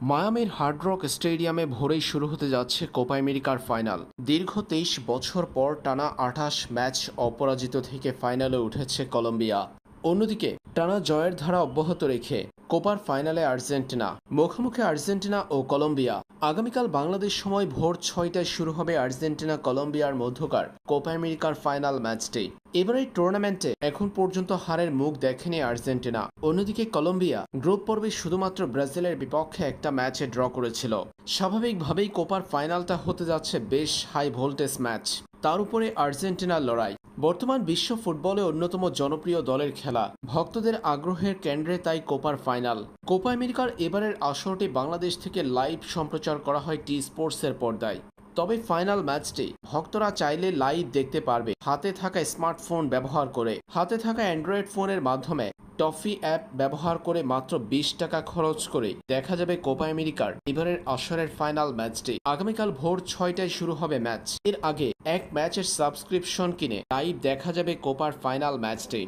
মায়ামির hard rock স্টেডিয়ামে ভোরেই শুরু হতে যাচ্ছে কোপা আমেরিকার ফাইনাল। দীর্ঘ ২৩ বছর পর টানা ২৮ ম্যাচ অপরাজিত থেকে ফাইনালে উঠেছে কলম্বিয়া। অন্যদিকে টানা জয়ের ধারা অব্যাহত রেখে কোপার ফাইনালে আর্জেন্টিনা মুখোমুখি। আর্জেন্টিনা ও কলম্বিয়া আগামীকাল বাংলাদেশ সময় ভোর ৬টায় শুরু হবে আর্জেন্টিনা কলম্বিয়ার মধ্যকার কোপা আমেরিকার ফাইনাল ম্যাচটি। এবারের টুর্নামেন্টে এখন পর্যন্ত হারের মুখ দেখেনি আর্জেন্টিনা। অন্যদিকে কলম্বিয়া গ্রুপ পর্বে শুধুমাত্র ব্রাজিলের বিপক্ষে একটা ম্যাচে ড্র করেছিল। স্বাভাবিকভাবেই কোপার ফাইনালটা হতে যাচ্ছে বেশ হাই ভোল্টেজ ম্যাচ। তার উপরে আর্জেন্টিনার লড়াই। বর্তমান বিশ্ব ফুটবলে অন্যতম জনপ্রিয় দলের খেলা, ভক্তদের আগ্রহের কেন্দ্রে তাই কোপার ফাইনাল। কোপা আমেরিকার এবারের আসরটি বাংলাদেশ থেকে লাইভ সম্প্রচার করা হয় টি স্পোর্টসের পর্দায়। তবে ফাইনাল ম্যাচটি ভক্তরা চাইলে লাইভ দেখতে পারবে হাতে থাকা স্মার্টফোন ব্যবহার করে। হাতে থাকা অ্যান্ড্রয়েড ফোনের মাধ্যমে টফি অ্যাপ ব্যবহার করে মাত্র ২০ টাকা খরচ করে দেখা যাবে কোপা আমেরিকার এবারের আসরের ফাইনাল ম্যাচটি। আগামীকাল ভোর ৬টায় শুরু হবে ম্যাচ। এর আগে এক ম্যাচের সাবস্ক্রিপশন কিনে লাইভ দেখা যাবে কোপার ফাইনাল ম্যাচটি।